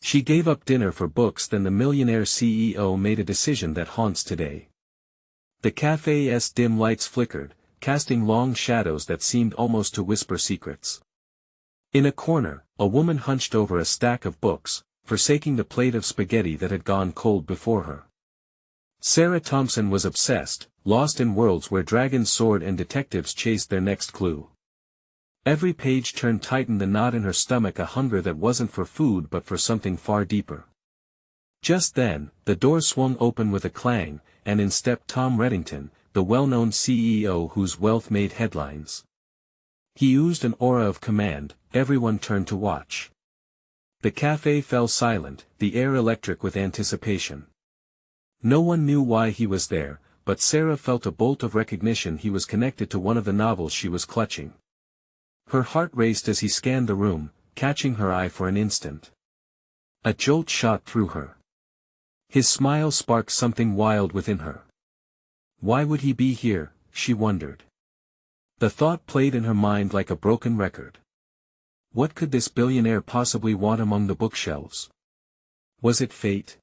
She gave up dinner for books. Then the millionaire CEO made a decision that haunts today. The cafe's dim lights flickered, casting long shadows that seemed almost to whisper secrets. In a corner, a woman hunched over a stack of books, forsaking the plate of spaghetti that had gone cold before her. Mia Thompson was obsessed, lost in worlds where dragons soared and detectives chased their next clue. Every page turned tightened the knot in her stomach, a hunger that wasn't for food but for something far deeper. Just then, the door swung open with a clang, and in stepped Tom Reddington, the well-known CEO whose wealth made headlines. He oozed an aura of command. Everyone turned to watch. The cafe fell silent, the air electric with anticipation. No one knew why he was there, but Sarah felt a bolt of recognition. He was connected to one of the novels she was clutching. Her heart raced as he scanned the room, catching her eye for an instant. A jolt shot through her. His smile sparked something wild within her. Why would he be here, she wondered. The thought played in her mind like a broken record. What could this billionaire possibly want among the bookshelves? Was it fate?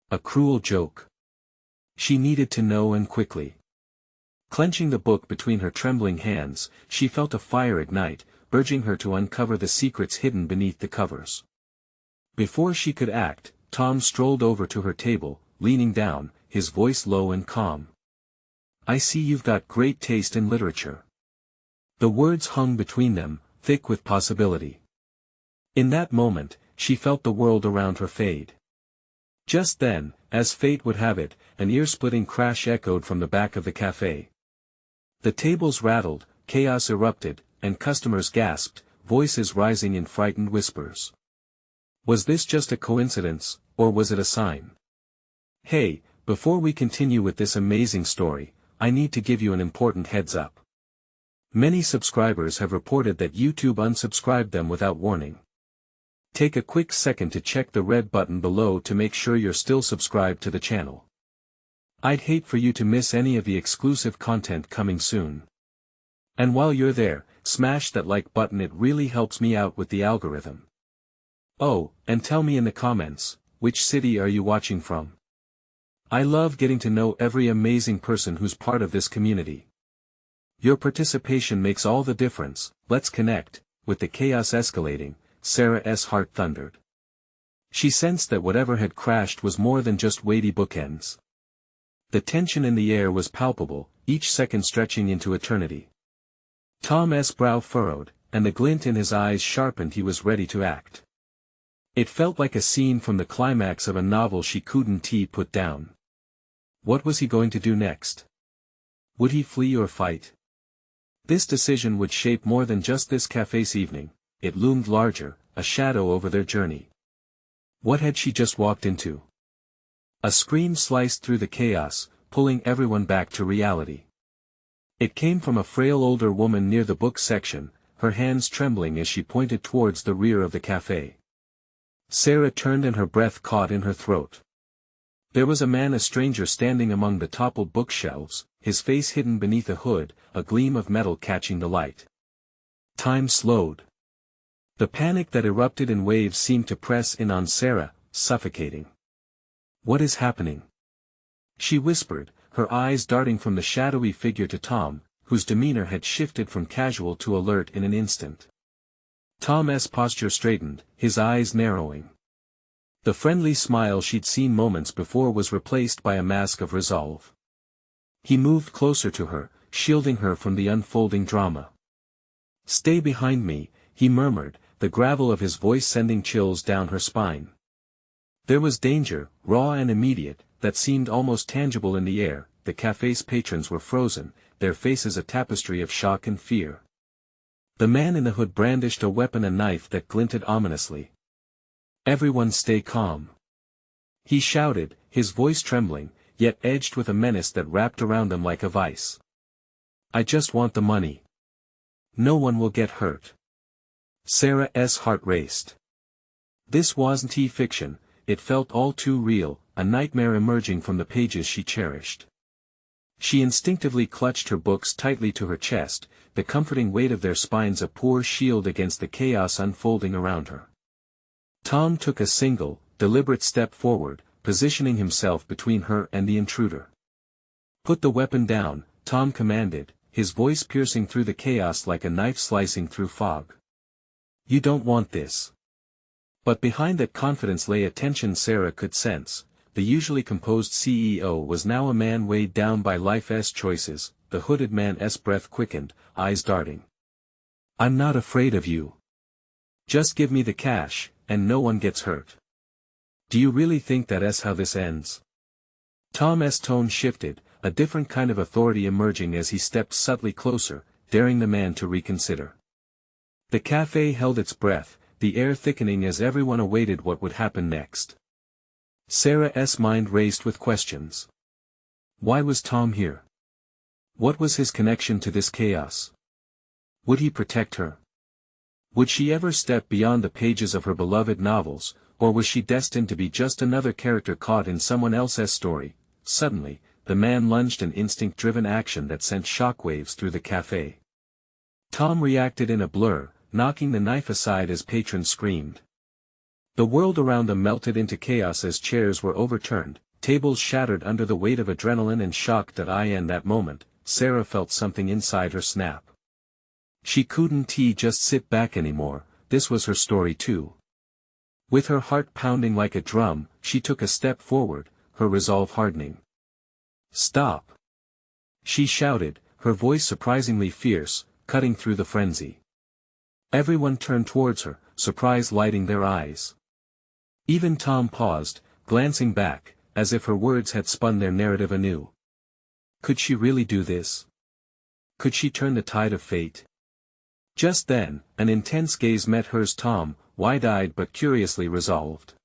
A cruel joke? She needed to know, and quickly. Clenching the book between her trembling hands, she felt a fire ignite, urging her to uncover the secrets hidden beneath the covers. Before she could act, Tom strolled over to her table, leaning down, his voice low and calm. "I see you've got great taste in literature." The words hung between them, thick with possibility. In that moment, she felt the world around her fade. Just then, as fate would have it, an ear-splitting crash echoed from the back of the cafe. The tables rattled, chaos erupted, and customers gasped, voices rising in frightened whispers. Was this just a coincidence, or was it a sign? Hey, before we continue with this amazing story, I need to give you an important heads up. Many subscribers have reported that YouTube unsubscribed them without warning. Take a quick second to check the red button below to make sure you're still subscribed to the channel. I'd hate for you to miss any of the exclusive content coming soon. And while you're there, smash that like button, it really helps me out with the algorithm. Oh, and tell me in the comments, which city are you watching from? I love getting to know every amazing person who's part of this community. Your participation makes all the difference. Let's connect. With the chaos escalating, Sarah's heart thundered. She sensed that whatever had crashed was more than just weighty bookends. The tension in the air was palpable, each second stretching into eternity. Tom's brow furrowed, and the glint in his eyes sharpened. He was ready to act. It felt like a scene from the climax of a novel she couldn't put down. What was he going to do next? Would he flee or fight? This decision would shape more than just this cafe's evening. It loomed larger, a shadow over their journey. What had she just walked into? A scream sliced through the chaos, pulling everyone back to reality. It came from a frail older woman near the book section, her hands trembling as she pointed towards the rear of the cafe. Sarah turned and her breath caught in her throat. There was a man, a stranger, standing among the toppled bookshelves, his face hidden beneath a hood, a gleam of metal catching the light. Time slowed. The panic that erupted in waves seemed to press in on Sarah, suffocating. "What is happening?" she whispered, her eyes darting from the shadowy figure to Tom, whose demeanor had shifted from casual to alert in an instant. Tom's posture straightened, his eyes narrowing. The friendly smile she'd seen moments before was replaced by a mask of resolve. He moved closer to her, shielding her from the unfolding drama. "Stay behind me," he murmured, the gravel of his voice sending chills down her spine. There was danger, raw and immediate, that seemed almost tangible in the air. The cafe's patrons were frozen, their faces a tapestry of shock and fear. The man in the hood brandished a weapon, a knife that glinted ominously. "Everyone stay calm," he shouted, his voice trembling, yet edged with a menace that wrapped around them like a vice. "I just want the money. No one will get hurt." Sarah's heart raced. This wasn't fiction. It felt all too real, a nightmare emerging from the pages she cherished. She instinctively clutched her books tightly to her chest, the comforting weight of their spines a poor shield against the chaos unfolding around her. Tom took a single, deliberate step forward, positioning himself between her and the intruder. "Put the weapon down," Tom commanded, his voice piercing through the chaos like a knife slicing through fog. "You don't want this." But behind that confidence lay a tension Sarah could sense. The usually composed CEO was now a man weighed down by life's choices. The hooded man's breath quickened, eyes darting. "I'm not afraid of you. Just give me the cash, and no one gets hurt. Do you really think that's how this ends?" Tom's tone shifted, a different kind of authority emerging as he stepped subtly closer, daring the man to reconsider. The cafe held its breath, the air thickening as everyone awaited what would happen next. Sarah's mind raced with questions. Why was Tom here? What was his connection to this chaos? Would he protect her? Would she ever step beyond the pages of her beloved novels, or was she destined to be just another character caught in someone else's story? Suddenly, the man lunged in instinct-driven action that sent shockwaves through the cafe. Tom reacted in a blur, knocking the knife aside as patrons screamed. The world around them melted into chaos as chairs were overturned, tables shattered under the weight of adrenaline and shock. In that moment, Sarah felt something inside her snap. She couldn't just sit back anymore, this was her story too. With her heart pounding like a drum, she took a step forward, her resolve hardening. "Stop!" she shouted, her voice surprisingly fierce, cutting through the frenzy. Everyone turned towards her, surprise lighting their eyes. Even Tom paused, glancing back, as if her words had spun their narrative anew. Could she really do this? Could she turn the tide of fate? Just then, an intense gaze met hers. Tom, wide-eyed but curiously resolved.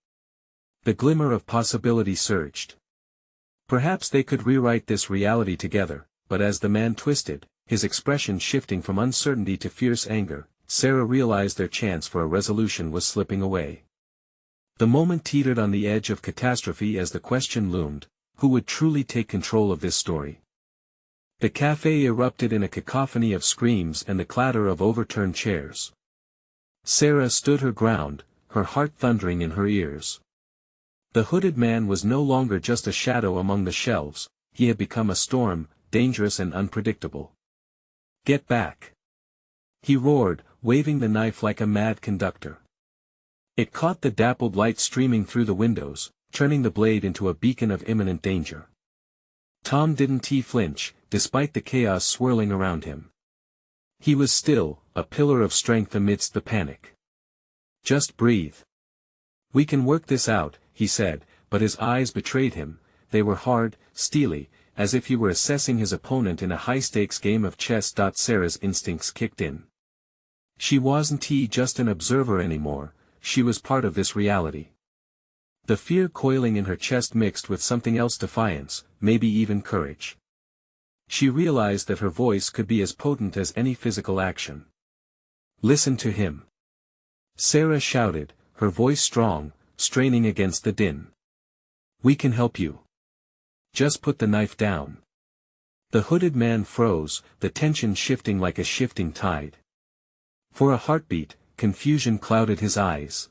The glimmer of possibility surged. Perhaps they could rewrite this reality together, but as the man twisted, his expression shifting from uncertainty to fierce anger, Sarah realized their chance for a resolution was slipping away. The moment teetered on the edge of catastrophe as the question loomed, who would truly take control of this story? The cafe erupted in a cacophony of screams and the clatter of overturned chairs. Sarah stood her ground, her heart thundering in her ears. The hooded man was no longer just a shadow among the shelves, he had become a storm, dangerous and unpredictable. "Get back!" he roared, waving the knife like a mad conductor. It caught the dappled light streaming through the windows, turning the blade into a beacon of imminent danger. Tom didn't flinch, despite the chaos swirling around him. He was still, a pillar of strength amidst the panic. "Just breathe. We can work this out," he said, but his eyes betrayed him, they were hard, steely, as if he were assessing his opponent in a high-stakes game of chess. Sarah's instincts kicked in. She wasn't just an observer anymore, she was part of this reality. The fear coiling in her chest mixed with something else, defiance, maybe even courage. She realized that her voice could be as potent as any physical action. "Listen to him!" Sarah shouted, her voice strong, straining against the din. "We can help you. Just put the knife down." The hooded man froze, the tension shifting like a shifting tide. For a heartbeat, confusion clouded his eyes.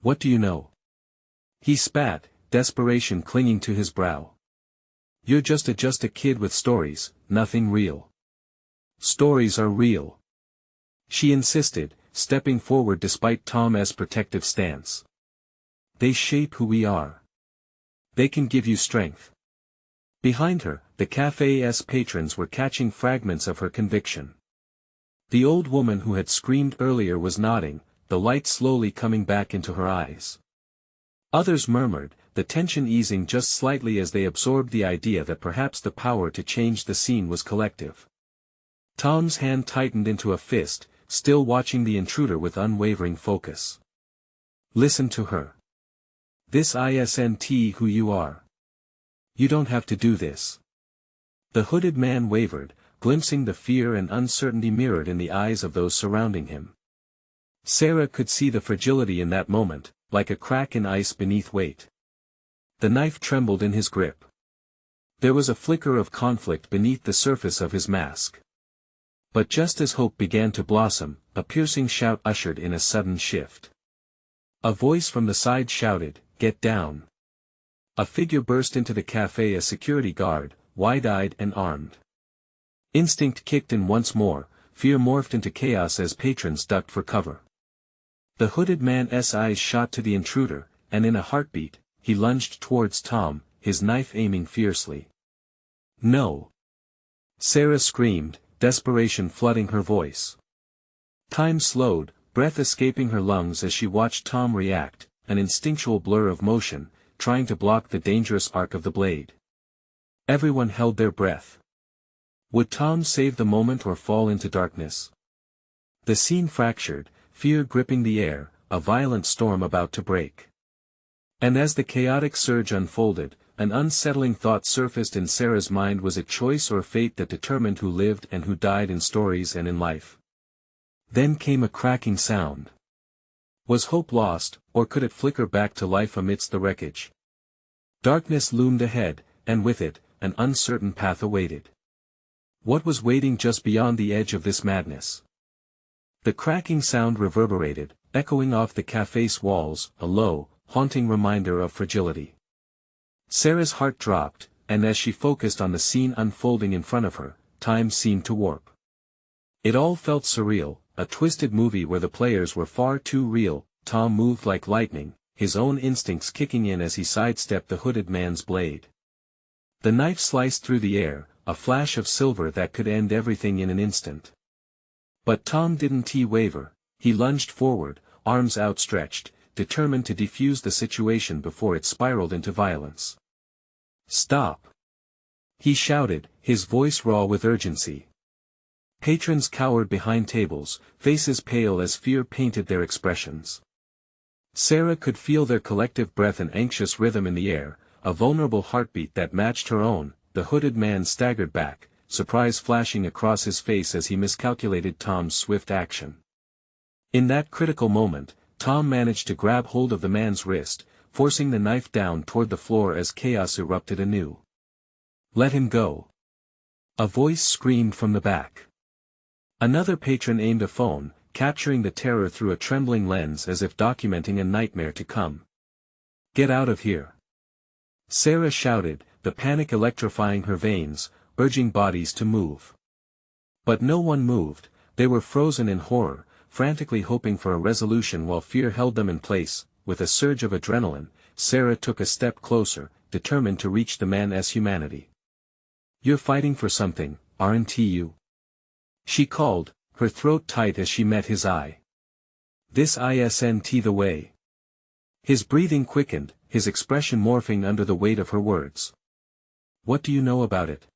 "What do you know?" he spat, desperation clinging to his brow. "You're just a kid with stories, nothing real." "Stories are real," she insisted, stepping forward despite Tom's protective stance. "They shape who we are. They can give you strength." Behind her, the cafe's patrons were catching fragments of her conviction. The old woman who had screamed earlier was nodding, the light slowly coming back into her eyes. Others murmured, the tension easing just slightly as they absorbed the idea that perhaps the power to change the scene was collective. Tom's hand tightened into a fist, still watching the intruder with unwavering focus. "Listen to her. This isn't who you are. You don't have to do this." The hooded man wavered, glimpsing the fear and uncertainty mirrored in the eyes of those surrounding him. Sarah could see the fragility in that moment, like a crack in ice beneath weight. The knife trembled in his grip. There was a flicker of conflict beneath the surface of his mask. But just as hope began to blossom, a piercing shout ushered in a sudden shift. A voice from the side shouted, "Get down." A figure burst into the cafe, a security guard, wide-eyed and armed. Instinct kicked in once more, fear morphed into chaos as patrons ducked for cover. The hooded man's eyes shot to the intruder, and in a heartbeat, he lunged towards Tom, his knife aiming fiercely. "No!" Sarah screamed, desperation flooding her voice. Time slowed, breath escaping her lungs as she watched Tom react, an instinctual blur of motion, trying to block the dangerous arc of the blade. Everyone held their breath. Would Tom save the moment or fall into darkness? The scene fractured, fear gripping the air, a violent storm about to break. And as the chaotic surge unfolded, an unsettling thought surfaced in Sarah's mind. Was it choice or fate that determined who lived and who died in stories and in life? Then came a cracking sound. Was hope lost, or could it flicker back to life amidst the wreckage? Darkness loomed ahead, and with it, an uncertain path awaited. What was waiting just beyond the edge of this madness? The cracking sound reverberated, echoing off the cafe's walls, a low, haunting reminder of fragility. Sarah's heart dropped, and as she focused on the scene unfolding in front of her, time seemed to warp. It all felt surreal, a twisted movie where the players were far too real. Tom moved like lightning, his own instincts kicking in as he sidestepped the hooded man's blade. The knife sliced through the air, a flash of silver that could end everything in an instant. But Tom didn't waver. He lunged forward, arms outstretched, determined to defuse the situation before it spiraled into violence. "Stop!" he shouted, his voice raw with urgency. Patrons cowered behind tables, faces pale as fear painted their expressions. Sarah could feel their collective breath and anxious rhythm in the air, a vulnerable heartbeat that matched her own. The hooded man staggered back, surprise flashing across his face as he miscalculated Tom's swift action. In that critical moment, Tom managed to grab hold of the man's wrist, forcing the knife down toward the floor as chaos erupted anew. "Let him go!" a voice screamed from the back. Another patron aimed a phone, capturing the terror through a trembling lens as if documenting a nightmare to come. "Get out of here!" Sarah shouted, the panic electrifying her veins, urging bodies to move. But no one moved. They were frozen in horror, frantically hoping for a resolution while fear held them in place. With a surge of adrenaline, Sarah took a step closer, determined to reach the man's humanity. "You're fighting for something, aren't you?" she called, her throat tight as she met his eye. "This isn't the way." His breathing quickened, his expression morphing under the weight of her words. "What do you know about it?"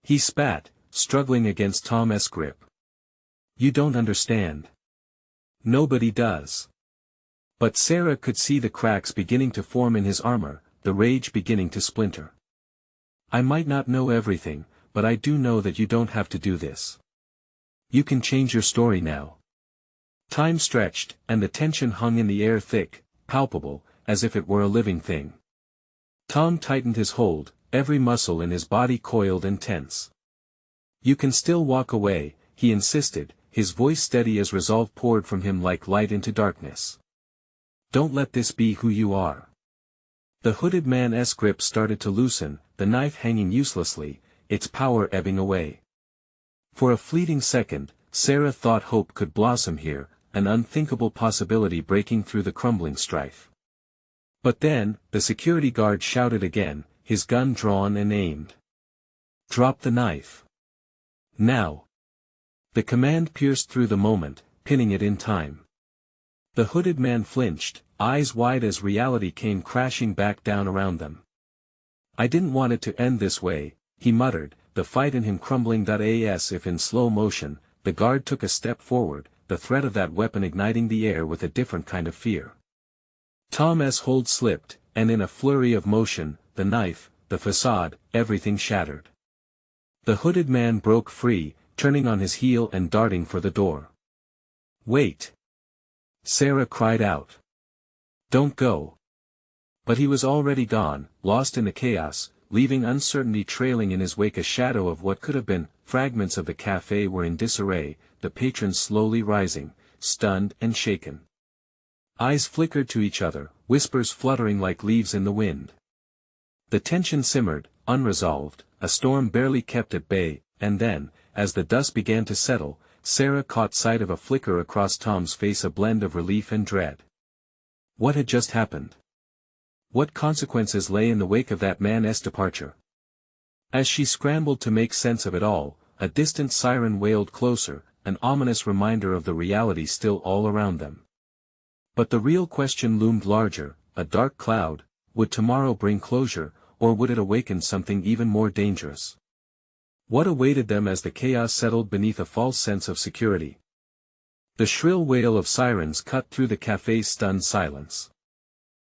he spat, struggling against Tom's grip. "You don't understand." "Nobody does." But Sarah could see the cracks beginning to form in his armor, the rage beginning to splinter. "I might not know everything, but I do know that you don't have to do this. You can change your story now." Time stretched, and the tension hung in the air thick, palpable, as if it were a living thing. Tom tightened his hold, every muscle in his body coiled and tense. "You can still walk away," he insisted, his voice steady as resolve poured from him like light into darkness. "Don't let this be who you are." The hooded man's grip started to loosen, the knife hanging uselessly, its power ebbing away. For a fleeting second, Sarah thought hope could blossom here, an unthinkable possibility breaking through the crumbling strife. But then, the security guard shouted again, his gun drawn and aimed. "Drop the knife. Now." The command pierced through the moment, pinning it in time. The hooded man flinched, eyes wide as reality came crashing back down around them. "I didn't want it to end this way," he muttered, the fight in him crumbling. As if in slow motion, the guard took a step forward, the threat of that weapon igniting the air with a different kind of fear. Tom's hold slipped, and in a flurry of motion, the knife, the facade, everything shattered. The hooded man broke free, turning on his heel and darting for the door. "Wait!" Sarah cried out. "Don't go." But he was already gone, lost in the chaos, leaving uncertainty trailing in his wake. A shadow of what could have been. Fragments of the cafe were in disarray, the patrons slowly rising, stunned and shaken. Eyes flickered to each other, whispers fluttering like leaves in the wind. The tension simmered, unresolved, a storm barely kept at bay, and then, as the dust began to settle, Sarah caught sight of a flicker across Tom's face, a blend of relief and dread. What had just happened? What consequences lay in the wake of that man's departure? As she scrambled to make sense of it all, a distant siren wailed closer, an ominous reminder of the reality still all around them. But the real question loomed larger, a dark cloud. Would tomorrow bring closure, or would it awaken something even more dangerous? What awaited them as the chaos settled beneath a false sense of security? The shrill wail of sirens cut through the cafe's stunned silence.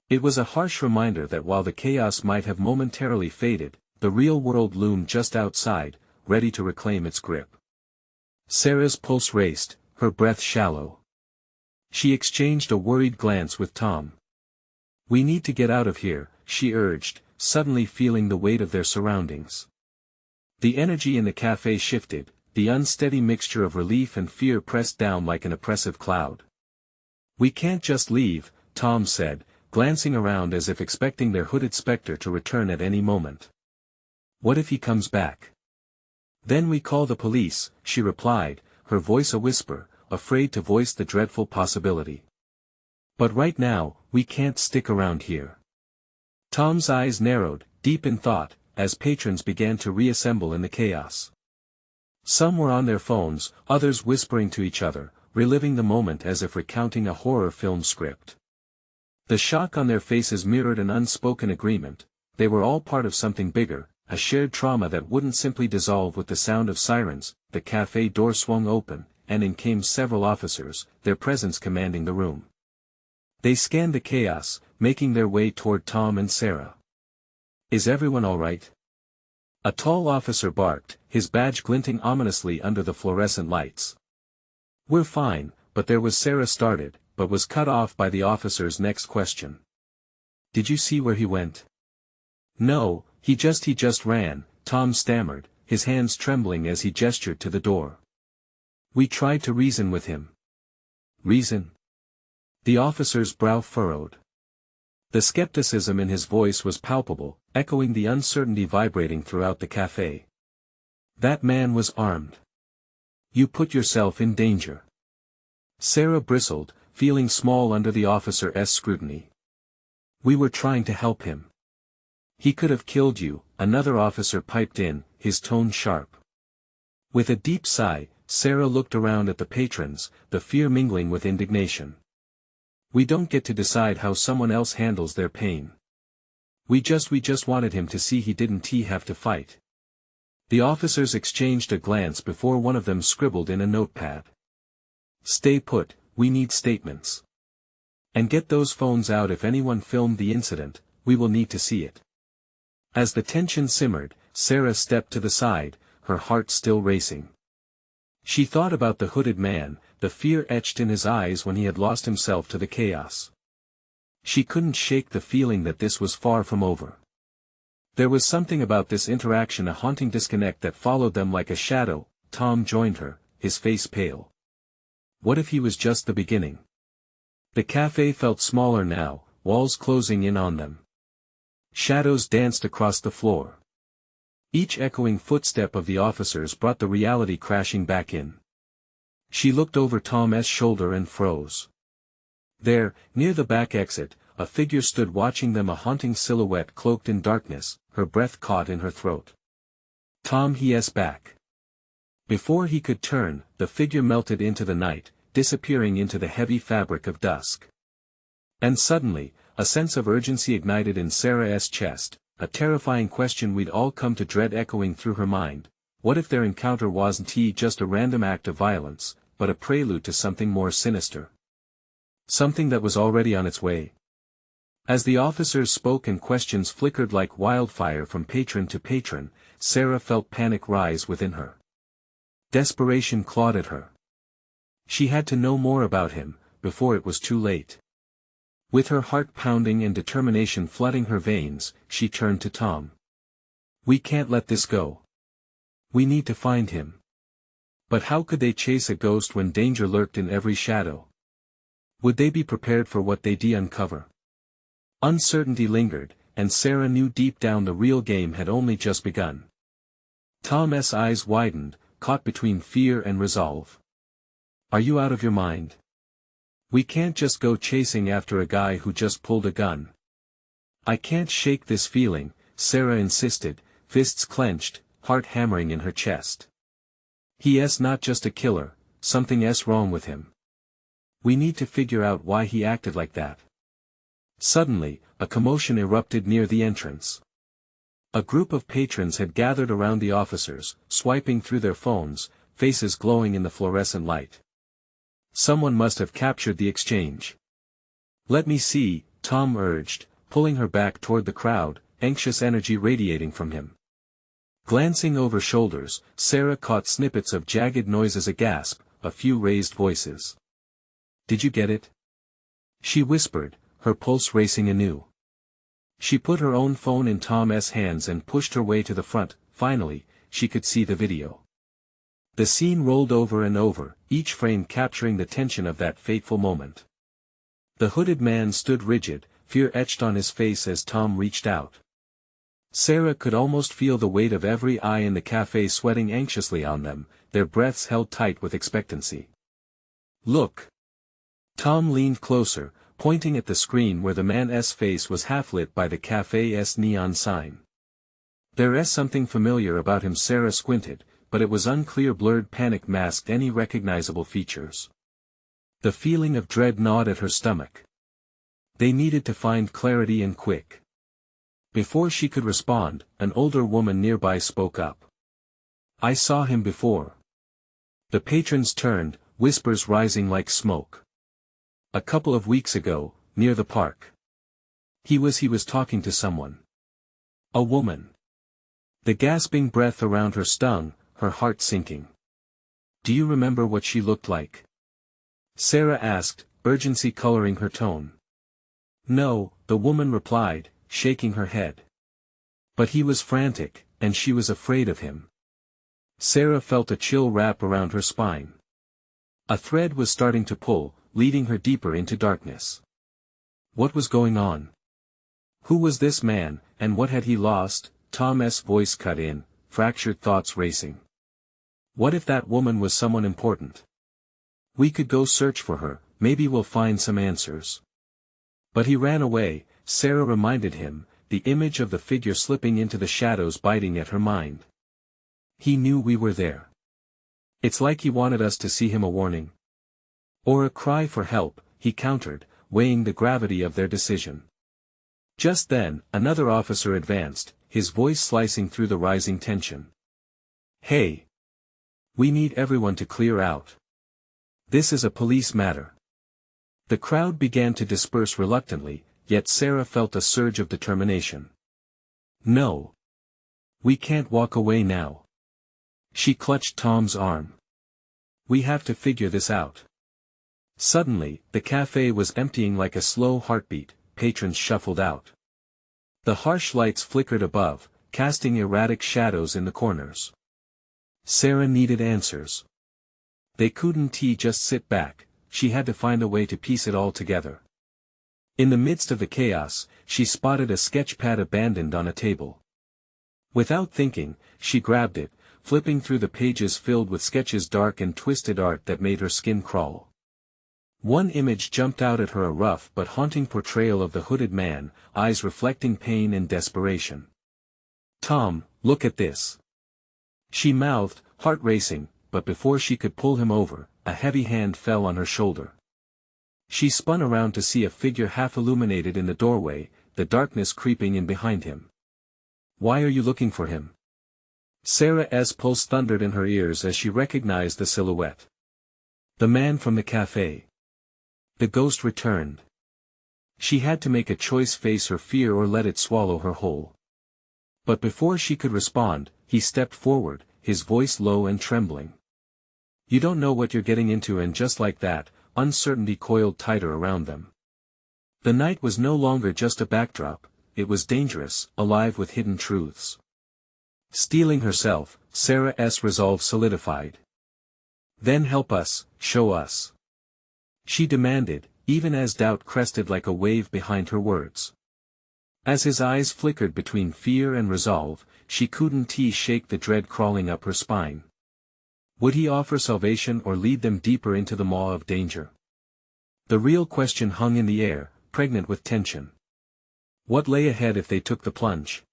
It was a harsh reminder that while the chaos might have momentarily faded, the real world loomed just outside, ready to reclaim its grip. Sarah's pulse raced, her breath shallow. She exchanged a worried glance with Tom. "We need to get out of here," she urged, suddenly feeling the weight of their surroundings. The energy in the cafe shifted, the unsteady mixture of relief and fear pressed down like an oppressive cloud. "We can't just leave," Tom said, glancing around as if expecting their hooded specter to return at any moment. "What if he comes back?" "Then we call the police," she replied, her voice a whisper, afraid to voice the dreadful possibility. "But right now, we can't stick around here." Tom's eyes narrowed, deep in thought, as patrons began to reassemble in the chaos. Some were on their phones, others whispering to each other, reliving the moment as if recounting a horror film script. The shock on their faces mirrored an unspoken agreement. They were all part of something bigger, a shared trauma that wouldn't simply dissolve with the sound of sirens. The cafe door swung open, and in came several officers, their presence commanding the room. They scanned the chaos, making their way toward Tom and Sarah. "Is everyone all right?" A tall officer barked, his badge glinting ominously under the fluorescent lights. "We're fine," but Sarah started, but was cut off by the officer's next question. "Did you see where he went?" "No, he just ran," Tom stammered, his hands trembling as he gestured to the door. "We tried to reason with him." "Reason?" The officer's brow furrowed. The skepticism in his voice was palpable, echoing the uncertainty vibrating throughout the cafe. "That man was armed. You put yourself in danger." Sarah bristled, feeling small under the officer's scrutiny. "We were trying to help him." "He could have killed you," another officer piped in, his tone sharp. With a deep sigh, Sarah looked around at the patrons, the fear mingling with indignation. "We don't get to decide how someone else handles their pain. We just wanted him to see he didn't have to fight." The officers exchanged a glance before one of them scribbled in a notepad. "Stay put, we need statements. And get those phones out. If anyone filmed the incident, we will need to see it." As the tension simmered, Sarah stepped to the side, her heart still racing. She thought about the hooded man, the fear etched in his eyes when he had lost himself to the chaos. She couldn't shake the feeling that this was far from over. There was something about this interaction, a haunting disconnect that followed them like a shadow. Tom joined her, his face pale. What if he was just the beginning? The cafe felt smaller now, walls closing in on them. Shadows danced across the floor. Each echoing footstep of the officers brought the reality crashing back in. She looked over Tom's shoulder and froze. There, near the back exit, a figure stood watching them, a haunting silhouette cloaked in darkness, her breath caught in her throat. "Tom, he's back." Before he could turn, the figure melted into the night, disappearing into the heavy fabric of dusk. And suddenly, a sense of urgency ignited in Sarah's chest, a terrifying question we'd all come to dread echoing through her mind. What if their encounter wasn't just a random act of violence, but a prelude to something more sinister? Something that was already on its way. As the officers spoke and questions flickered like wildfire from patron to patron, Sarah felt panic rise within her. Desperation clawed at her. She had to know more about him, before it was too late. With her heart pounding and determination flooding her veins, she turned to Tom. "We can't let this go. We need to find him." But how could they chase a ghost when danger lurked in every shadow? Would they be prepared for what they'd uncover? Uncertainty lingered, and Sarah knew deep down the real game had only just begun. Tom's eyes widened, caught between fear and resolve. Are you out of your mind? We can't just go chasing after a guy who just pulled a gun. I can't shake this feeling, Sarah insisted, fists clenched, heart hammering in her chest. He's not just a killer, something's wrong with him. We need to figure out why he acted like that. Suddenly, a commotion erupted near the entrance. A group of patrons had gathered around the officers, swiping through their phones, faces glowing in the fluorescent light. Someone must have captured the exchange. Let me see, Tom urged, pulling her back toward the crowd, anxious energy radiating from him. Glancing over shoulders, Sarah caught snippets of jagged noises, a gasp, a few raised voices. Did you get it? She whispered, her pulse racing anew. She put her own phone in Tom's hands and pushed her way to the front. Finally, she could see the video. The scene rolled over and over, each frame capturing the tension of that fateful moment. The hooded man stood rigid, fear etched on his face as Tom reached out. Sarah could almost feel the weight of every eye in the cafe sweating anxiously on them, their breaths held tight with expectancy. Look! Tom leaned closer, pointing at the screen where the man's face was half-lit by the cafe's neon sign. There's something familiar about him. Sarah squinted, but it was unclear. Blurred panic masked any recognizable features. The feeling of dread gnawed at her stomach. They needed to find clarity and quick. Before she could respond, an older woman nearby spoke up. I saw him before. The patrons turned, whispers rising like smoke. A couple of weeks ago, near the park. He was talking to someone. A woman. The gasping breath around her stung, her heart sinking. Do you remember what she looked like? Sarah asked, urgency coloring her tone. No, the woman replied, shaking her head. But he was frantic, and she was afraid of him. Sarah felt a chill wrap around her spine. A thread was starting to pull, leading her deeper into darkness. What was going on? Who was this man, and what had he lost? Tom's voice cut in, fractured thoughts racing. What if that woman was someone important? We could go search for her, maybe we'll find some answers. But he ran away, Sarah reminded him, the image of the figure slipping into the shadows biting at her mind. He knew we were there. It's like he wanted us to see him. A warning. Or a cry for help, he countered, weighing the gravity of their decision. Just then, another officer advanced, his voice slicing through the rising tension. Hey! We need everyone to clear out. This is a police matter. The crowd began to disperse reluctantly, yet Sarah felt a surge of determination. No. We can't walk away now. She clutched Tom's arm. We have to figure this out. Suddenly, the cafe was emptying like a slow heartbeat, patrons shuffled out. The harsh lights flickered above, casting erratic shadows in the corners. Sarah needed answers. They couldn't just sit back, she had to find a way to piece it all together. In the midst of the chaos, she spotted a sketch pad abandoned on a table. Without thinking, she grabbed it, flipping through the pages filled with sketches, dark and twisted art that made her skin crawl. One image jumped out at her, a rough but haunting portrayal of the hooded man, eyes reflecting pain and desperation. Tom, look at this. She mouthed, heart racing, but before she could pull him over, a heavy hand fell on her shoulder. She spun around to see a figure half illuminated in the doorway, the darkness creeping in behind him. Why are you looking for him? Sarah's pulse thundered in her ears as she recognized the silhouette. The man from the cafe. The ghost returned. She had to make a choice: face her fear or let it swallow her whole. But before she could respond, he stepped forward, his voice low and trembling. You don't know what you're getting into. And just like that, uncertainty coiled tighter around them. The night was no longer just a backdrop, it was dangerous, alive with hidden truths. Steeling herself, Sarah's resolve solidified. Then help us, show us. She demanded, even as doubt crested like a wave behind her words. As his eyes flickered between fear and resolve, she couldn't shake the dread crawling up her spine. Would he offer salvation or lead them deeper into the maw of danger? The real question hung in the air, pregnant with tension. What lay ahead if they took the plunge?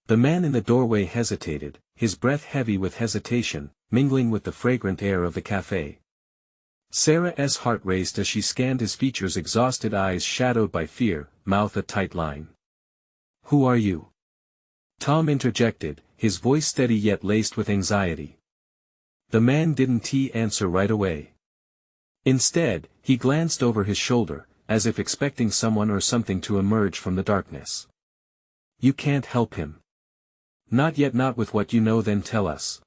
The man in the doorway hesitated, his breath heavy with hesitation, mingling with the fragrant air of the cafe. Sarah's heart raced as she scanned his features, exhausted eyes shadowed by fear, mouth a tight line. "Who are you?" Tom interjected, his voice steady yet laced with anxiety. The man didn't answer right away. Instead, he glanced over his shoulder, as if expecting someone or something to emerge from the darkness. "You can't help him." "Not yet, not with what you know, then tell us."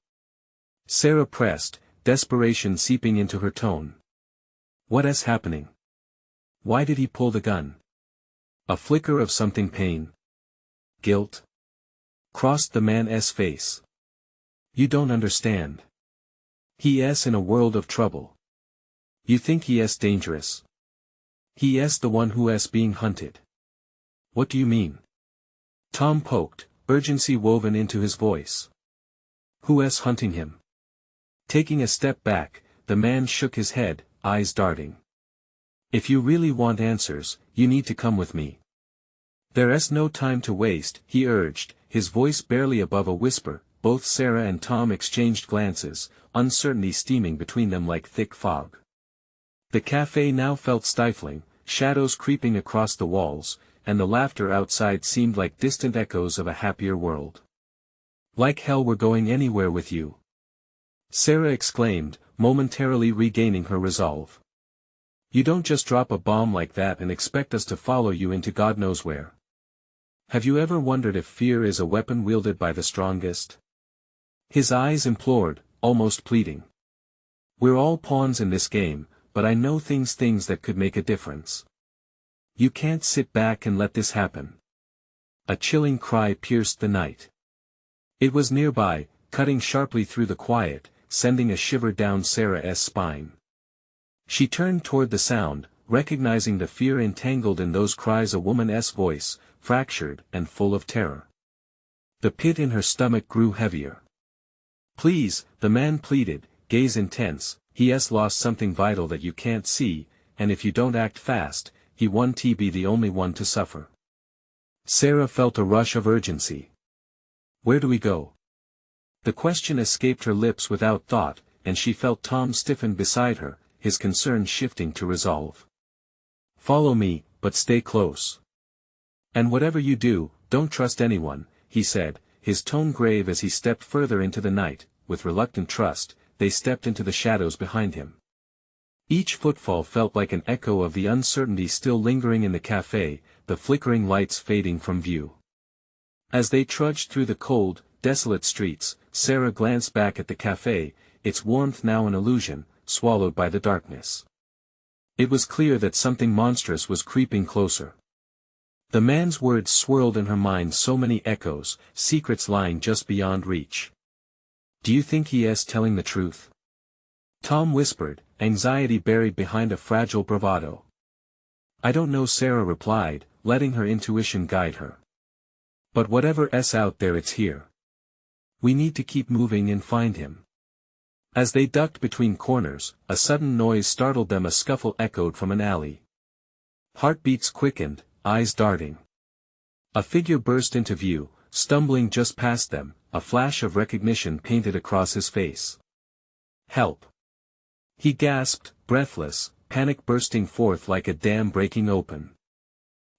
Sarah pressed, desperation seeping into her tone. "What is happening? Why did he pull the gun?" A flicker of something, pain, guilt, crossed the man's face. "You don't understand. He's in a world of trouble. You think he's dangerous? He's the one who's being hunted." "What do you mean?" Tom poked, urgency woven into his voice. "Who's hunting him?" Taking a step back, the man shook his head, eyes darting. "If you really want answers, you need to come with me. There's no time to waste," he urged, his voice barely above a whisper. Both Sarah and Tom exchanged glances, uncertainty steaming between them like thick fog. The cafe now felt stifling, shadows creeping across the walls, and the laughter outside seemed like distant echoes of a happier world. "Like hell we're going anywhere with you," Sarah exclaimed, momentarily regaining her resolve. "You don't just drop a bomb like that and expect us to follow you into God knows where. Have you ever wondered if fear is a weapon wielded by the strongest?" His eyes implored, almost pleading. "We're all pawns in this game, but I know things that could make a difference. You can't sit back and let this happen." A chilling cry pierced the night. It was nearby, cutting sharply through the quiet, sending a shiver down Sarah's spine. She turned toward the sound, recognizing the fear entangled in those cries, a woman's voice, fractured and full of terror. The pit in her stomach grew heavier. "Please," the man pleaded, gaze intense, "he's lost something vital that you can't see, and if you don't act fast, he won't be the only one to suffer." Sarah felt a rush of urgency. "Where do we go?" The question escaped her lips without thought, and she felt Tom stiffen beside her, his concern shifting to resolve. "Follow me, but stay close. And whatever you do, don't trust anyone," he said, his tone grave as he stepped further into the night. With reluctant trust, they stepped into the shadows behind him. Each footfall felt like an echo of the uncertainty still lingering in the cafe, the flickering lights fading from view. As they trudged through the cold, desolate streets, Sarah glanced back at the cafe, its warmth now an illusion, swallowed by the darkness. It was clear that something monstrous was creeping closer. The man's words swirled in her mind, so many echoes, secrets lying just beyond reach. "Do you think he is telling the truth?" Tom whispered, anxiety buried behind a fragile bravado. "I don't know," Sarah replied, letting her intuition guide her. "But whatever's out there, it's here. We need to keep moving and find him." As they ducked between corners, a sudden noise startled them. A scuffle echoed from an alley. Heartbeats quickened, eyes darting. A figure burst into view, stumbling just past them, a flash of recognition painted across his face. "Help!" he gasped, breathless, panic bursting forth like a dam breaking open.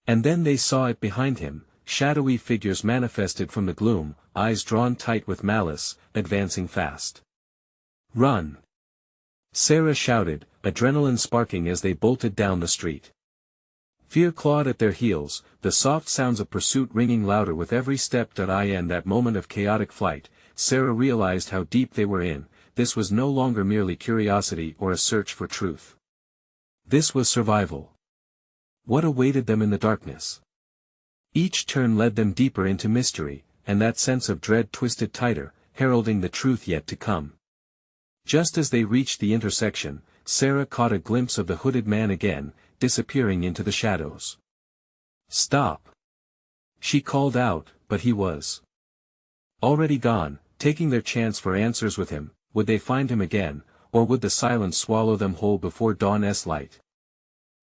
And then they saw it behind him, shadowy figures manifested from the gloom, eyes drawn tight with malice, advancing fast. "Run!" Sarah shouted, adrenaline sparking as they bolted down the street. Fear clawed at their heels, the soft sounds of pursuit ringing louder with every step. In that moment of chaotic flight, Sarah realized how deep they were in. This was no longer merely curiosity or a search for truth. This was survival. What awaited them in the darkness? Each turn led them deeper into mystery, and that sense of dread twisted tighter, heralding the truth yet to come. Just as they reached the intersection, Sarah caught a glimpse of the hooded man again, disappearing into the shadows. "Stop!" she called out, but he was already gone. Taking their chance for answers with him, would they find him again, or would the silence swallow them whole before dawn's light?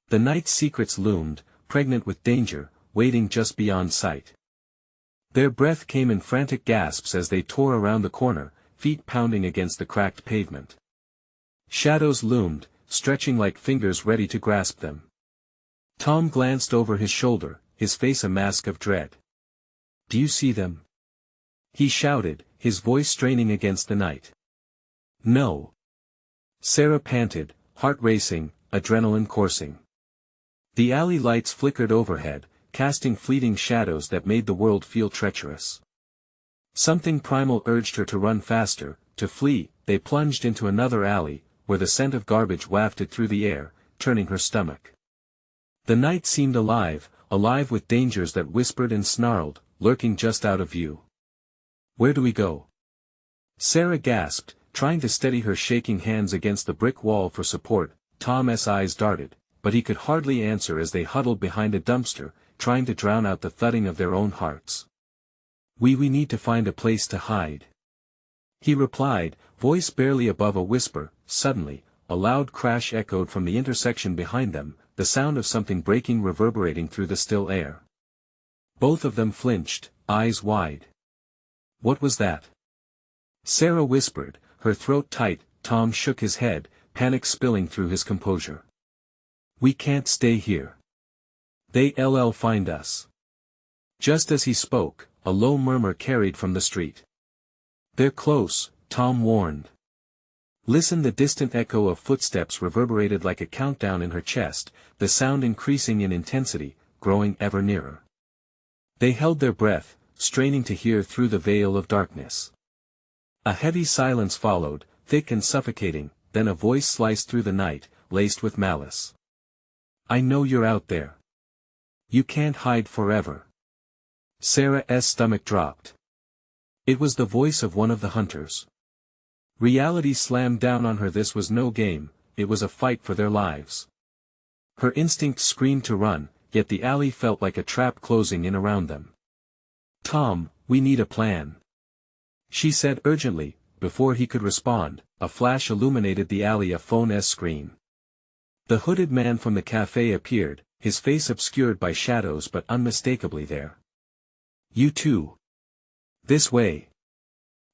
The night's secrets loomed, pregnant with danger, waiting just beyond sight. Their breath came in frantic gasps as they tore around the corner, feet pounding against the cracked pavement. Shadows loomed, stretching like fingers ready to grasp them. Tom glanced over his shoulder, his face a mask of dread. "Do you see them?" he shouted, his voice straining against the night. "No." Sarah panted, heart racing, adrenaline coursing. The alley lights flickered overhead, casting fleeting shadows that made the world feel treacherous. Something primal urged her to run faster, to flee. They plunged into another alley, where the scent of garbage wafted through the air, turning her stomach. The night seemed alive with dangers that whispered and snarled, lurking just out of view. "Where do we go?" Sarah gasped, trying to steady her shaking hands against the brick wall for support. Tom's eyes darted, but he could hardly answer as they huddled behind a dumpster, trying to drown out the thudding of their own hearts. We need to find a place to hide," he replied, voice barely above a whisper. Suddenly, a loud crash echoed from the intersection behind them, the sound of something breaking reverberating through the still air. Both of them flinched, eyes wide. "What was that?" Sarah whispered, her throat tight. Tom shook his head, panic spilling through his composure. "We can't stay here. They'll find us." Just as he spoke, a low murmur carried from the street. "They're close," Tom warned. Listen, the distant echo of footsteps reverberated like a countdown in her chest, the sound increasing in intensity, growing ever nearer. They held their breath, straining to hear through the veil of darkness. A heavy silence followed, thick and suffocating, then a voice sliced through the night, laced with malice. "I know you're out there. You can't hide forever." Sarah's stomach dropped. It was the voice of one of the hunters. Reality slammed down on her. This was no game, it was a fight for their lives. Her instinct screamed to run, yet the alley felt like a trap closing in around them. "Tom, we need a plan," she said urgently. Before he could respond, a flash illuminated the alley, a phone's screen. The hooded man from the cafe appeared, his face obscured by shadows but unmistakably there. "You too. This way."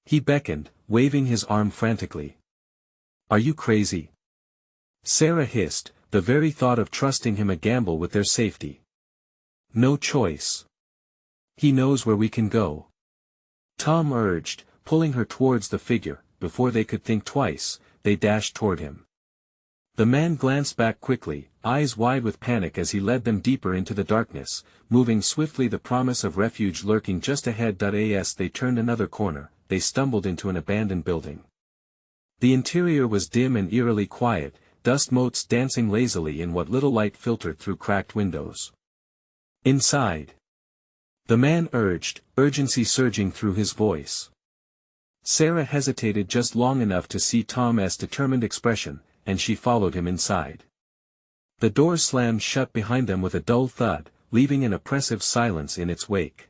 He beckoned, waving his arm frantically. "Are you crazy?" Sarah hissed, the very thought of trusting him a gamble with their safety. "No choice. He knows where we can go," Tom urged, pulling her towards the figure. Before they could think twice, they dashed toward him. The man glanced back quickly, eyes wide with panic as he led them deeper into the darkness, moving swiftly, the promise of refuge lurking just ahead. As they turned another corner, they stumbled into an abandoned building. The interior was dim and eerily quiet, dust motes dancing lazily in what little light filtered through cracked windows. "Inside," the man urged, urgency surging through his voice. Sarah hesitated just long enough to see Tom's determined expression, and she followed him inside. The door slammed shut behind them with a dull thud, leaving an oppressive silence in its wake.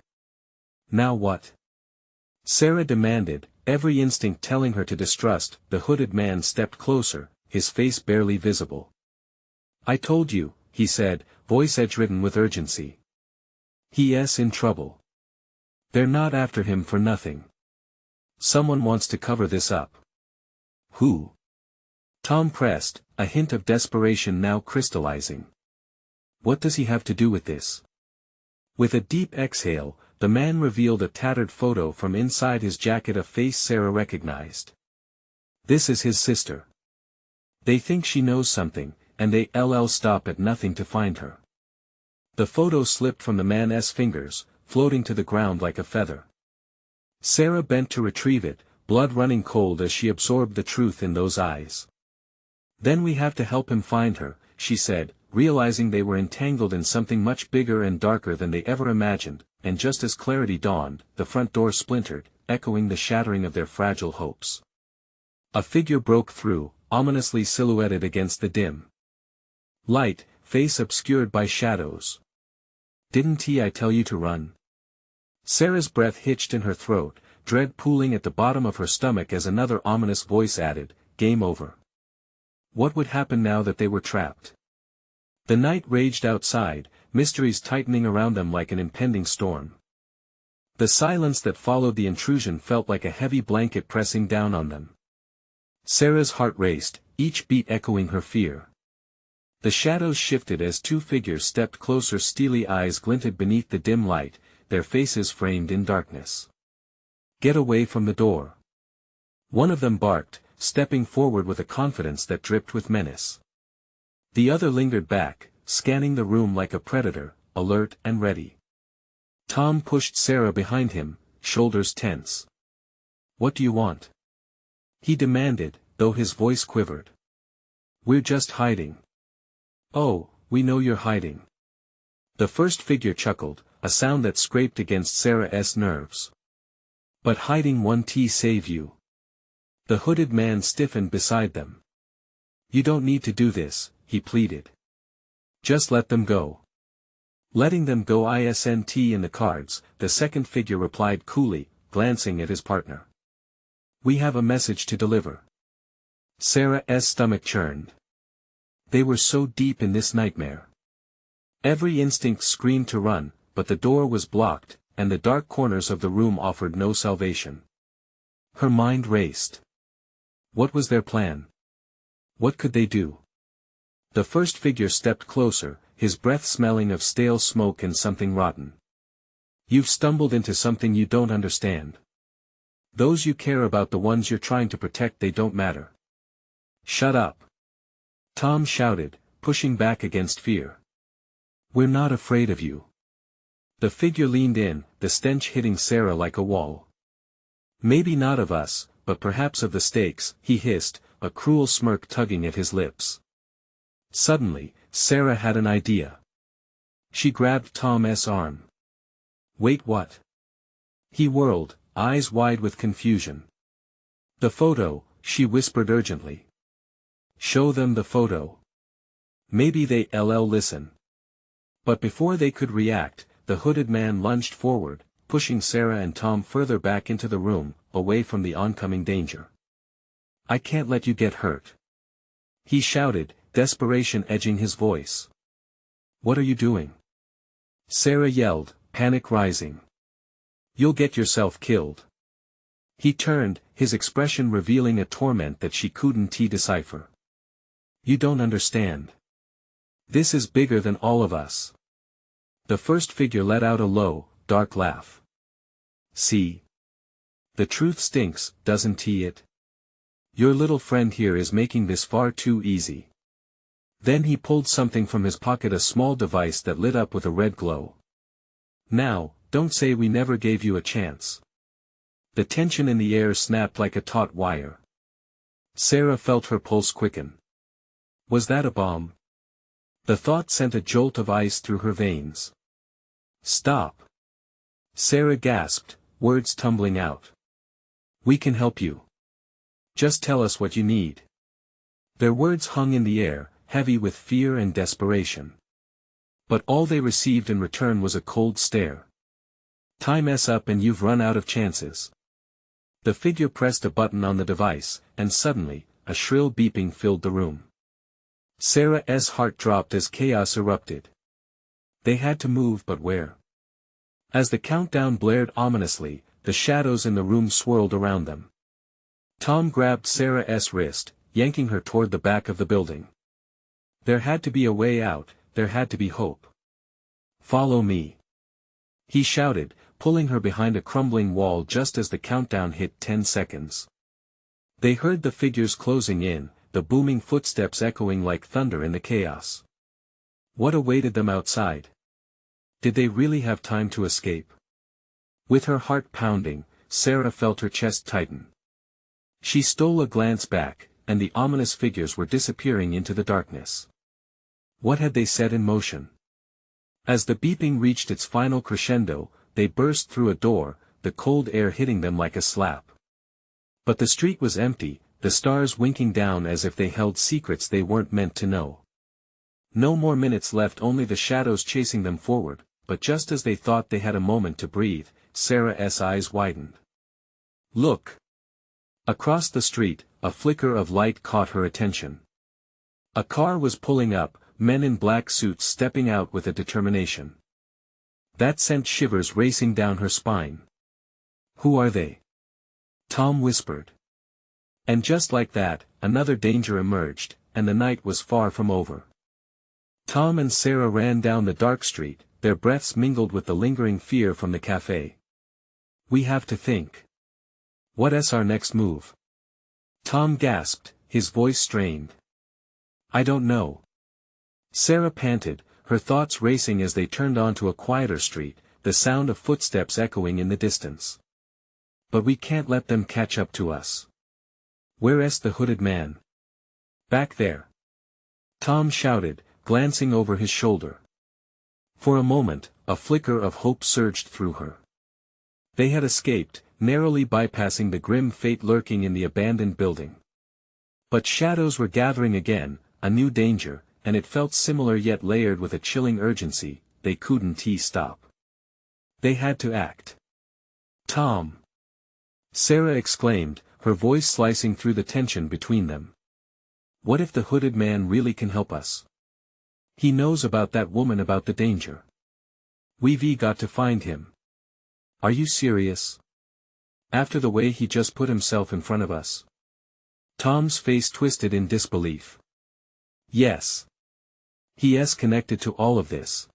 "Now what?" Sarah demanded, every instinct telling her to distrust. The hooded man stepped closer, his face barely visible. "I told you," he said, voice edge-ridden with urgency. "He's in trouble. They're not after him for nothing. Someone wants to cover this up." "Who?" Tom pressed, a hint of desperation now crystallizing. "What does he have to do with this?" With a deep exhale, the man revealed a tattered photo from inside his jacket, a face Sarah recognized. "This is his sister. They think she knows something, and they'll stop at nothing to find her." The photo slipped from the man's fingers, floating to the ground like a feather. Sarah bent to retrieve it, blood running cold as she absorbed the truth in those eyes. "Then we have to help him find her," she said, realizing they were entangled in something much bigger and darker than they ever imagined, and just as clarity dawned, the front door splintered, echoing the shattering of their fragile hopes. A figure broke through, ominously silhouetted against the dim light, face obscured by shadows. "Didn't I tell you to run?" Sarah's breath hitched in her throat, dread pooling at the bottom of her stomach as another ominous voice added, "Game over." What would happen now that they were trapped? The night raged outside, mysteries tightening around them like an impending storm. The silence that followed the intrusion felt like a heavy blanket pressing down on them. Sarah's heart raced, each beat echoing her fear. The shadows shifted as two figures stepped closer. Steely eyes glinted beneath the dim light, their faces framed in darkness. "Get away from the door." One of them barked, stepping forward with a confidence that dripped with menace. The other lingered back, scanning the room like a predator, alert and ready. Tom pushed Sarah behind him, shoulders tense. "What do you want?" he demanded, though his voice quivered. "We're just hiding." "Oh, we know you're hiding." The first figure chuckled, a sound that scraped against Sarah's nerves. "But hiding won't save you." The hooded man stiffened beside them. "You don't need to do this," he pleaded. "Just let them go." "Letting them go isn't in the cards," the second figure replied coolly, glancing at his partner. "We have a message to deliver." Sarah's stomach churned. They were so deep in this nightmare. Every instinct screamed to run, but the door was blocked, and the dark corners of the room offered no salvation. Her mind raced. What was their plan? What could they do? The first figure stepped closer, his breath smelling of stale smoke and something rotten. "You've stumbled into something you don't understand. Those you care about, the ones you're trying to protect, they don't matter." "Shut up!" Tom shouted, pushing back against fear. "We're not afraid of you." The figure leaned in, the stench hitting Sarah like a wall. "Maybe not of us, but perhaps of the stakes," he hissed, a cruel smirk tugging at his lips. Suddenly, Sarah had an idea. She grabbed Tom's arm. "Wait, what?" He whirled, eyes wide with confusion. "The photo," she whispered urgently. "Show them the photo. Maybe they'll listen." But before they could react, the hooded man lunged forward, pushing Sarah and Tom further back into the room, away from the oncoming danger. "I can't let you get hurt," he shouted, desperation edging his voice. "What are you doing?" Sarah yelled, panic rising. "You'll get yourself killed." He turned, his expression revealing a torment that she couldn't decipher. "You don't understand. This is bigger than all of us." The first figure let out a low, dark laugh. "See? The truth stinks, doesn't it? Your little friend here is making this far too easy." Then he pulled something from his pocket, a small device that lit up with a red glow. "Now, don't say we never gave you a chance." The tension in the air snapped like a taut wire. Sarah felt her pulse quicken. Was that a bomb? The thought sent a jolt of ice through her veins. "Stop!" Sarah gasped, words tumbling out. "We can help you. Just tell us what you need." Their words hung in the air, heavy with fear and desperation. But all they received in return was a cold stare. "Time's up and you've run out of chances." The figure pressed a button on the device, and suddenly, a shrill beeping filled the room. Sarah's heart dropped as chaos erupted. They had to move, but where? As the countdown blared ominously, the shadows in the room swirled around them. Tom grabbed Sarah's wrist, yanking her toward the back of the building. There had to be a way out, there had to be hope. "Follow me," he shouted, pulling her behind a crumbling wall just as the countdown hit 10 seconds. They heard the figures closing in, the booming footsteps echoing like thunder in the chaos. What awaited them outside? Did they really have time to escape? With her heart pounding, Sarah felt her chest tighten. She stole a glance back, and the ominous figures were disappearing into the darkness. What had they set in motion? As the beeping reached its final crescendo, they burst through a door, the cold air hitting them like a slap. But the street was empty, the stars winking down as if they held secrets they weren't meant to know. No more minutes left, only the shadows chasing them forward, but just as they thought they had a moment to breathe, Sarah's eyes widened. Look! Across the street, a flicker of light caught her attention. A car was pulling up, men in black suits stepping out with a determination that sent shivers racing down her spine. Who are they? Tom whispered. And just like that, another danger emerged, and the night was far from over. Tom and Sarah ran down the dark street, their breaths mingled with the lingering fear from the cafe. We have to think. What's our next move? Tom gasped, his voice strained. I don't know. Sarah panted, her thoughts racing as they turned onto a quieter street, the sound of footsteps echoing in the distance. But we can't let them catch up to us. Where's the hooded man? Back there. Tom shouted, glancing over his shoulder. For a moment, a flicker of hope surged through her. They had escaped, narrowly bypassing the grim fate lurking in the abandoned building. But shadows were gathering again, a new danger, and it felt similar yet layered with a chilling urgency. They couldn't stop. They had to act. Tom! Sarah exclaimed, her voice slicing through the tension between them. What if the hooded man really can help us? He knows about that woman, about the danger. We've got to find him. Are you serious? After the way he just put himself in front of us? Tom's face twisted in disbelief. Yes. He's connected to all of this.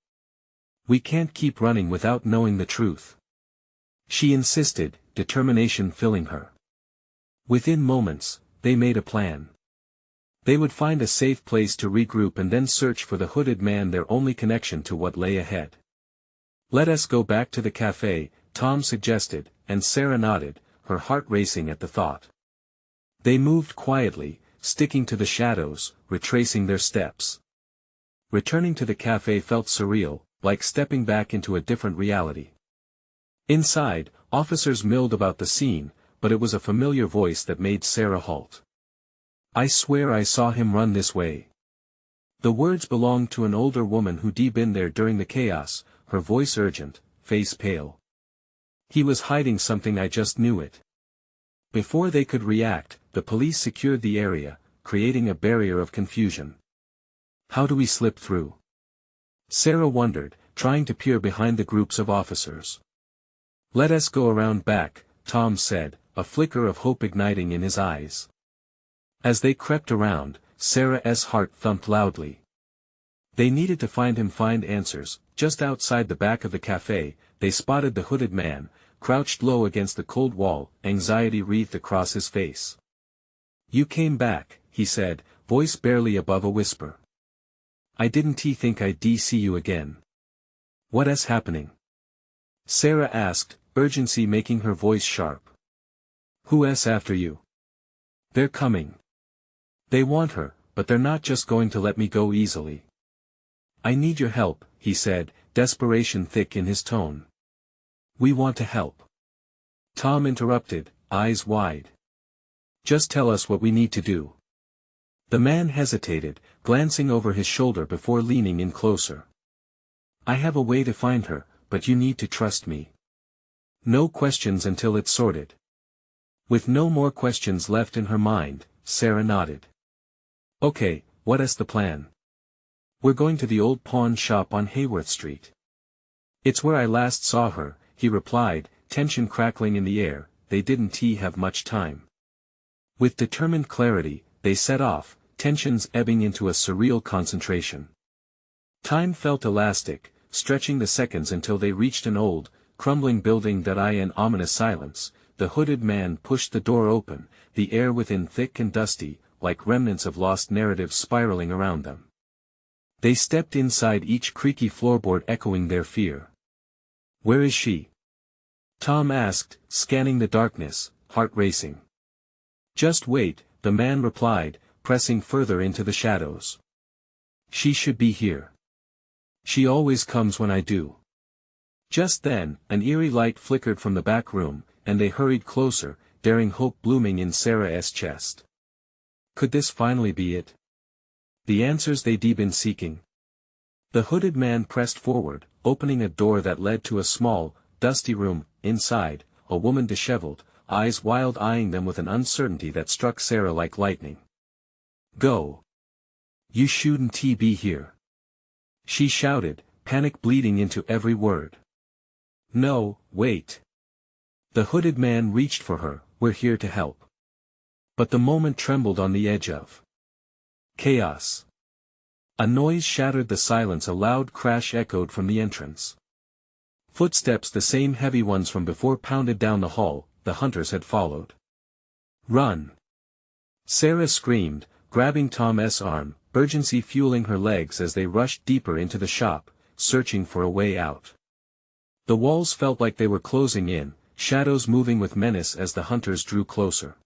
We can't keep running without knowing the truth. She insisted, determination filling her. Within moments, they made a plan. They would find a safe place to regroup and then search for the hooded man, their only connection to what lay ahead. Let us go back to the cafe, Tom suggested, and Sarah nodded, her heart racing at the thought. They moved quietly, sticking to the shadows, retracing their steps. Returning to the cafe felt surreal, like stepping back into a different reality. Inside, officers milled about the scene, but it was a familiar voice that made Sarah halt. I swear I saw him run this way. The words belonged to an older woman who'd been there during the chaos, her voice urgent, face pale. He was hiding something, I just knew it. Before they could react, the police secured the area, creating a barrier of confusion. How do we slip through? Sarah wondered, trying to peer behind the groups of officers. Let us go around back, Tom said, a flicker of hope igniting in his eyes. As they crept around, Sarah's heart thumped loudly. They needed to find answers. Just outside the back of the cafe, they spotted the hooded man, crouched low against the cold wall, anxiety wreathed across his face. You came back, he said, voice barely above a whisper. I didn't think I'd see you again. What's happening? Sarah asked, urgency making her voice sharp. Who's after you? They're coming. They want her, but they're not just going to let me go easily. I need your help, he said, desperation thick in his tone. We want to help. Tom interrupted, eyes wide. Just tell us what we need to do. The man hesitated, glancing over his shoulder before leaning in closer. I have a way to find her, but you need to trust me. No questions until it's sorted. With no more questions left in her mind, Sarah nodded. Okay, what's the plan? We're going to the old pawn shop on Hayworth Street. It's where I last saw her, he replied, tension crackling in the air. They didn't have much time. With determined clarity, they set off, tensions ebbing into a surreal concentration. Time felt elastic, stretching the seconds until they reached an old, crumbling building that in ominous silence. The hooded man pushed the door open, the air within thick and dusty, like remnants of lost narratives spiraling around them. They stepped inside, each creaky floorboard echoing their fear. Where is she? Tom asked, scanning the darkness, heart racing. Just wait, the man replied, pressing further into the shadows. She should be here. She always comes when I do. Just then, an eerie light flickered from the back room, and they hurried closer, daring hope blooming in Sarah's chest. Could this finally be it? The answers they'd been seeking. The hooded man pressed forward, opening a door that led to a small, dusty room. Inside, a woman disheveled, eyes wild eyeing them with an uncertainty that struck Sarah like lightning. "Go. You shouldn't be here," she shouted, panic bleeding into every word. "No, wait." The hooded man reached for her. "We're here to help." But the moment trembled on the edge of chaos. A noise shattered the silence. A loud crash echoed from the entrance. Footsteps, the same heavy ones from before, pounded down the hall. The hunters had followed. "Run!" Sarah screamed, grabbing Tom's arm, urgency fueling her legs as they rushed deeper into the shop, searching for a way out. The walls felt like they were closing in, shadows moving with menace as the hunters drew closer.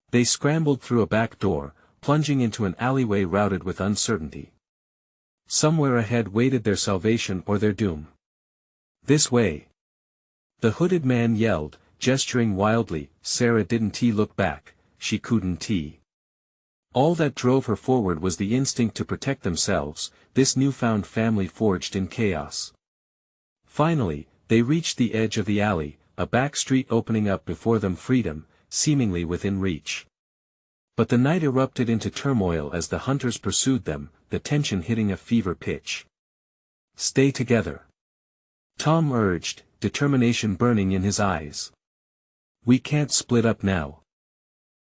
They scrambled through a back door, plunging into an alleyway routed with uncertainty. Somewhere ahead waited their salvation or their doom. "This way!" the hooded man yelled, gesturing wildly. Sarah didn't look back. She couldn't. All that drove her forward was the instinct to protect themselves, this newfound family forged in chaos. Finally, they reached the edge of the alley, a back street opening up before them, freedom, seemingly within reach. But the night erupted into turmoil as the hunters pursued them, the tension hitting a fever pitch. "Stay together," Tom urged, determination burning in his eyes. "We can't split up now.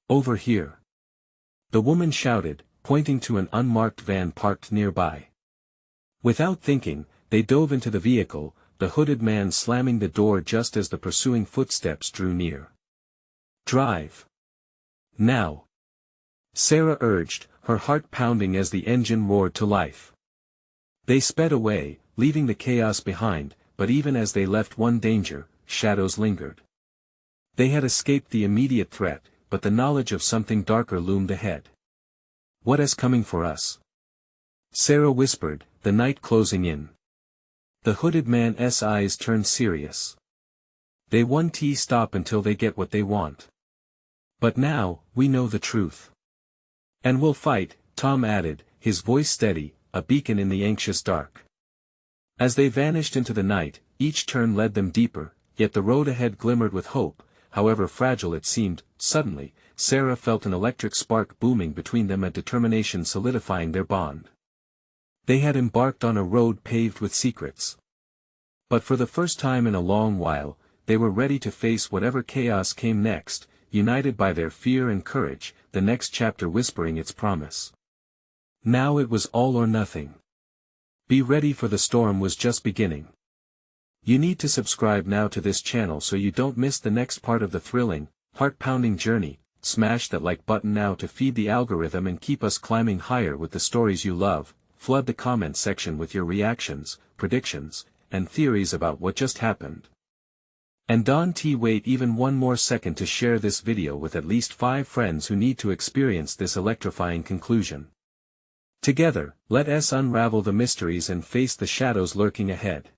Over here," the woman shouted, pointing to an unmarked van parked nearby. Without thinking, they dove into the vehicle, the hooded man slamming the door just as the pursuing footsteps drew near. "Drive. Now," Sarah urged, her heart pounding as the engine roared to life. They sped away, leaving the chaos behind, but even as they left one danger, shadows lingered. They had escaped the immediate threat, but the knowledge of something darker loomed ahead. "What is coming for us?" Sarah whispered, the night closing in. The hooded man's eyes turned serious. "They won't stop until they get what they want. But now, we know the truth. And we'll fight," Tom added, his voice steady, a beacon in the anxious dark. As they vanished into the night, each turn led them deeper, yet the road ahead glimmered with hope, however fragile it seemed. Suddenly, Sarah felt an electric spark booming between them, a determination solidifying their bond. They had embarked on a road paved with secrets. But for the first time in a long while, they were ready to face whatever chaos came next, united by their fear and courage, the next chapter whispering its promise. Now it was all or nothing. Be ready, for the storm was just beginning. You need to subscribe now to this channel so you don't miss the next part of the thrilling, heart-pounding journey. Smash that like button now to feed the algorithm and keep us climbing higher with the stories you love. Flood the comment section with your reactions, predictions, and theories about what just happened. And don't wait even one more second to share this video with at least 5 friends who need to experience this electrifying conclusion. Together, let us unravel the mysteries and face the shadows lurking ahead.